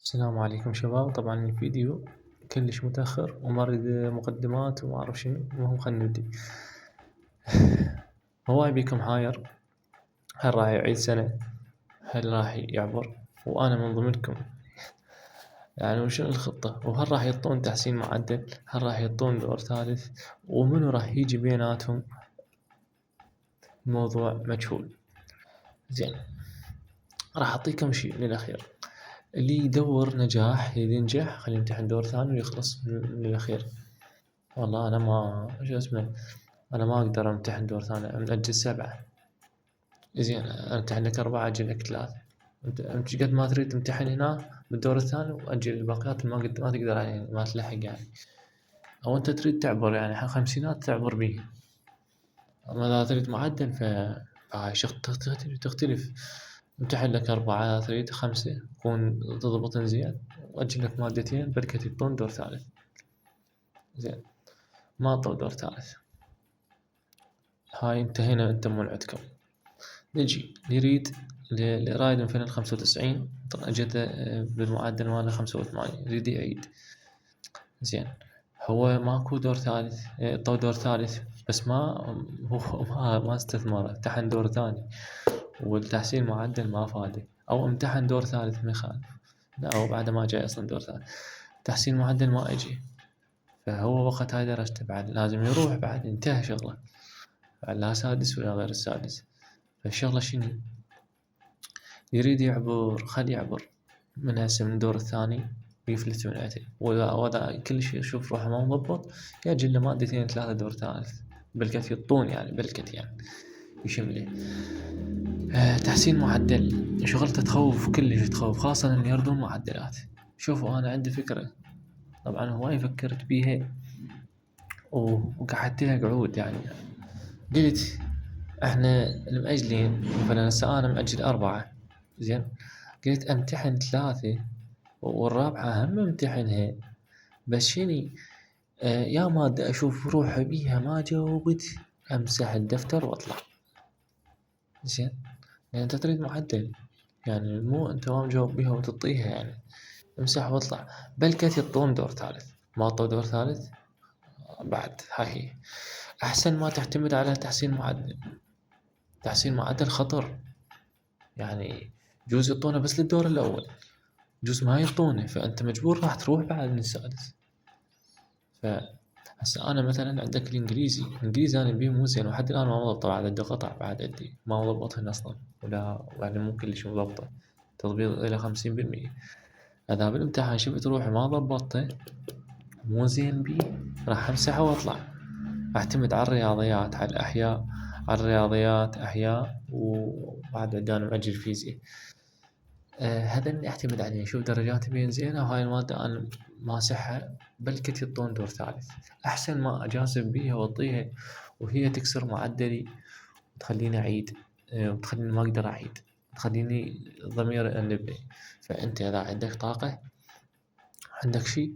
السلام عليكم شباب. طبعا الفيديو كلش متأخر وما أريد مقدمات وما أعرف شنو. المهم خلنا نبدي. هواي بيكم حاير، هل راح يعيد سنة؟ هل راح يعبر؟ وأنا من ضمنكم. يعني وشنو الخطة؟ وهل راح يعطون تحسين معدل؟ هل راح يعطون دور ثالث؟ ومنو راح يجي بيناتهم؟ الموضوع مجهول. زين، راح أعطيكم شيء للأخير. اللي يدور نجاح ينجح، خليه يمتحن دور ثاني ويخلص من الأخير. والله أنا ما شو اسمه، أنا ما أقدر أمتحن دور ثاني، مأجل 7. زين، أمتحن لك 4 أجل لك 3. أنت قد ما تريد تمتحن هنا بالدور الثاني وأجل الباقيات ما تقدر يعني ما تلحق يعني. أو أنت تريد تعبر يعني 50 تعبر بيه. أما إذا تريد معدل فهاي تختلف. امتحن لك 4، تريد 5 تكون تضبط زين، وأجل لك مادتين بركة يعطون دور ثالث. زين، ما أعطوا دور ثالث. هاي انتهينا انت موعدكم. نجي نريد لرايد من 95 اجته بالمعدل ماله 85 يريد يعيد. زين، هو ماكو دور ثالث، طو دور ثالث بس هو ما استثمره، امتحن دور ثاني والتحسين معدل ما فاده، او امتحن دور ثالث ما يخالف. لا، هو بعد ما جاي اصلا دور ثالث تحسين معدل ما اجي، فهو وقت هاي درجته بعد لازم يروح، بعد انتهى شغله، بعد لا سادس ولا غير السادس. فالشغلة شنو؟ يريد يعبر، خليه يعبر من هسه من الدور الثاني ويفلت من عتب، وإذا كل شيء يشوف روحه ما مضبط يأجل له مادتين 3 دور ثالث بالكت يطون يعني بالكت يعني يشمله. تحسين معدل شغلته تخوف، كلش تخوف، خاصة إن يردون معدلات. شوفوا أنا عندي فكرة، طبعا هواي فكرت بيها وقعدت لها قعود يعني. قلت احنا المأجلين مثلا هسه أنا مأجل 4. زين، قلت امتحن 3 والرابعة هم امتحنها، بس شني يا مادة أشوف روحي بيها ما جاوبت أمسح الدفتر وأطلع. زين، يعني أنت تريد معدل، يعني مو أنت ما مجاوب بيها وتطيها يعني، امسح واطلع. بلكت يعطون دور ثالث، ما عطوا دور ثالث بعد. هاي هي أحسن ما تعتمد على تحسين معدل. تحسين معدل خطر يعني، جوز يعطونه بس للدور الأول، جوز ما يعطونه، فأنت مجبور راح تروح بعد من السادس. فهسه أنا مثلا عندك الإنجليزي أنا بيه مو زين، وحد الآن ما مضبطه، بعد عندي قطع بعد عندي ما مضبطهن أصلا، ولا يعني مو كلش مضبطه، تضبيط إلى 50%. إذا بالامتحان شفت روحي ما ضبطته مو زين بيه راح أمسحه وأطلع، أعتمد على الرياضيات، على الأحياء، على الرياضيات أحياء، وبعد عندنا مأجل فيزياء. هذا اللي أعتمد عليه، شوف درجاتي بين زينة، وهاي المادة أنا ماسحها بلكت يعطون دور ثالث. أحسن ما أجازف بيها وأعطيها وهي تكسر معدلي وتخليني أعيد، وتخليني ما أقدر أعيد، تخليني ضميري يأنبني. فأنت إذا عندك طاقة، عندك شي،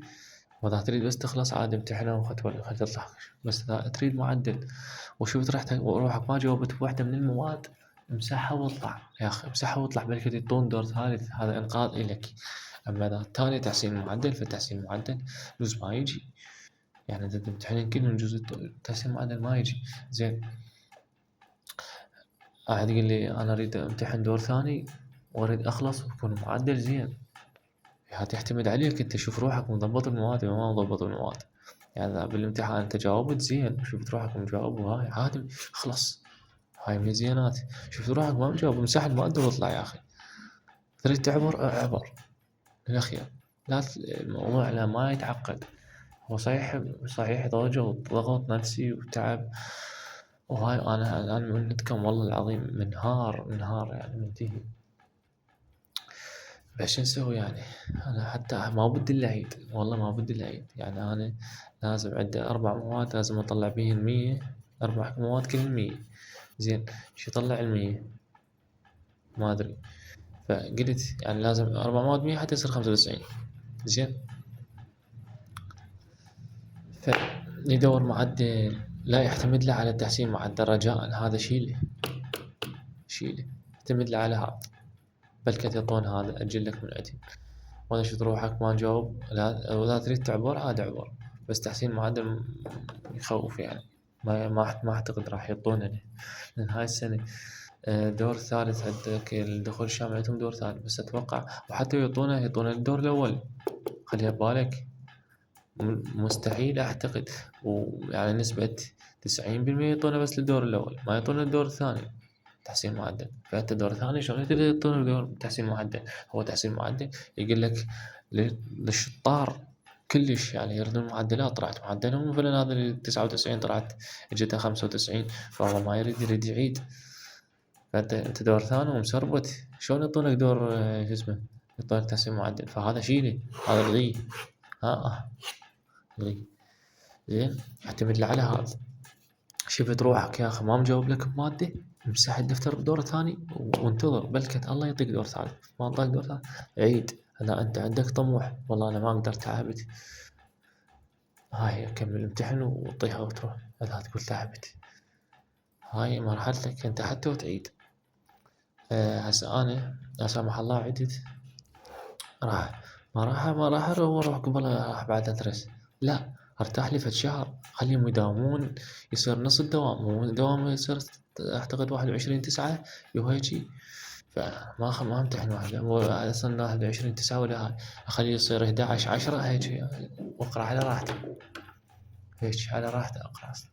وإذا تريد بس تخلص عادي امتحنه وخل تطلع. بس إذا تريد معدل وشفت روحك ما جاوبت بوحدة من المواد، امسحها واطلع يا أخي، امسحها واطلع، بلكي يعطون دور ثالث، هذا إنقاذ إلك. أما إذا التاني تحسين معدل، فالتحسين معدل جزء ما يجي، يعني إذا تمتحنين كلهم جزء تحسين معدل ما يجي. زين، أحد يقول لي أنا أريد أمتحن دور ثاني وأريد أخلص ويكون معدل زين، تعتمد عليك أنت، شوف روحك مضبط المواد ولا ما مضبط المواد. يعني إذا بالامتحان أنت جاوبت زين، شفت روحك مجاوب وهاي عادي خلص، هاي من الزينات. شفت روحك ما مجاوب امسح المادة واطلع يا أخي. تريد تعبر اعبر للأخير، لا الموضوع لا ما يتعقد. هو صحيح ضغط نفسي وتعب، وهاي أنا الآن منتكم والله العظيم منهار يعني منتهي. بس شو نسوي يعني؟ أنا حتى ما بدي إلا أعيد، والله ما بدي إلا أعيد. يعني أنا لازم عندي 4 مواد لازم أطلع بيهن 100، 4 مواد كلهن 100. زين، شو يطلع 100 ما أدري. فقلت يعني لازم 4 مواد 100 حتى يصير 95. زين، فندور معدل لا يعتمد له على تحسين معدل رجاء، هذا شيله اعتمد له على هذا، بلكي تعطون هذا أجل لك من عندي. ونشط روحك ما نجاوب، لا وإذا تريد تعبر عاد اعبر، بس تحسين معدل يخوف يعني. ما أعتقد راح يعطونا لأن هاي السنة دور ثالث عندك الدخول الشامل عندهم دور ثالث، بس أتوقع وحتى يعطونا الدور الأول. خليها ببالك مستحيل أعتقد، ويعني نسبة 90% يعطونا بس الدور الأول، ما يعطونا الدور الثاني تحسين معدل. فأنت دور ثاني شلون تقدر يعطونا دور تحسين معدل؟ هو تحسين معدل يقول لك للشطار كلش يعني يردون معدلات، طلعت معدلهم مثلا هذا 99 طلعت اجتها 95، فهو ما يريد يعيد. فأنت دور ثاني ومسربت، شلون يعطونك دور شو اسمه، يعطونك تحسين معدل؟ فهذا شيله، هذا الغيه، الغيه. زين اعتمد على هذا. شفت روحك يا اخي ما مجاوب لك بمادة، امسح الدفتر بدور ثاني وانتظر بلكت الله يعطيك دور ثالث. ما انطاك دور ثالث عيد. اذا انت عندك طموح والله انا ما قدرت تعبت، هاي كمل امتحن وطيها وتروح. اذا تقول تعبت هاي مرحلتك انت حتى وتعيد. هسه انا لا سمح الله عدت، ما راح اروح قبل راح بعد ادرس، لا ارتاح لي فد شهر خليهم يداومون، يصير نص الدوام، والدوام يصير اعتقد 21/9 وهيجي. ما امتحن واحد هو اصلا 21/9 ولا هاي، اخليه يصير 11/10 هيجي واقرا على راحتي، هيجي على راحتي اقرا اصلا.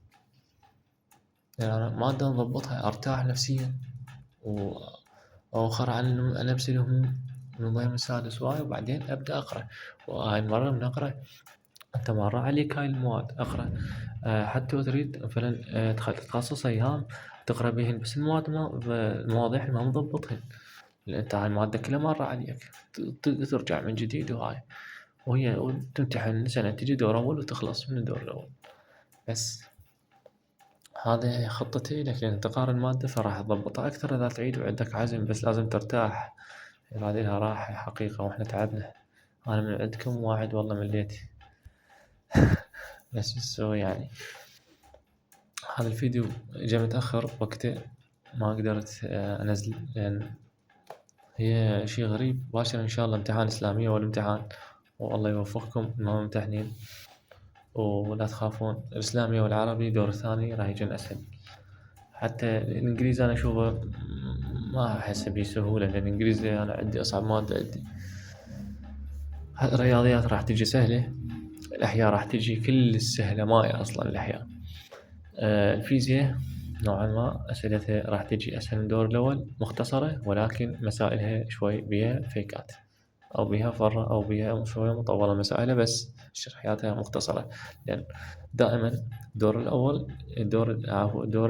يعني انا مادة نضبطها ارتاح نفسيا واوخر عن نفسي الهموم من ضمن السادس واي، وبعدين ابدا اقرا. وهاي المرة بنقرا انت مرة عليك هاي المواد اقرا. حتى تريد مثلا تخصص ايام تقرا بهن، بس المواضيع ما مضبطهن، لان انت هاي المادة كلها مرة عليك ترجع من جديد وهي وتمتحن سنة تجي دور اول وتخلص من الدور الاول. بس هذا خطتي لك، لان انت قارن المادة فراح تضبطها اكثر اذا تعيد وعندك عزم، بس لازم ترتاح. هذه لها راحة حقيقة واحنا تعبنا. انا من عندكم واحد والله مليت. بس تسوي يعني. هذا الفيديو جاء متأخر وقته، ما قدرت أنزل لأن هي شي غريب. باشر إن شاء الله امتحان إسلامية والامتحان، والله يوفقكم ما ممتحنين، ولا تخافون الإسلامية والعربي دور ثاني راح يجون أسهل. حتى الإنجليزي أنا أشوفه ما أحس بيه سهولة، لأن الإنجليزي أنا عندي أصعب مادة عندي. الرياضيات راح تجي سهلة، الأحياء راح تجي كل سهلة ماي أصلا الأحياء. الفيزياء نوعا ما أسئلتها راح تجي أسهل من الدور الأول، مختصرة ولكن مسائلها شوي بيها فيكات أو بيها فرة أو بيها شوية مطولة مسائلها، بس شرحياتها مختصرة. لأن دائما الدور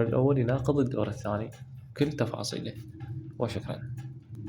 الأول يناقض الدور الثاني كل تفاصيله. وشكرا.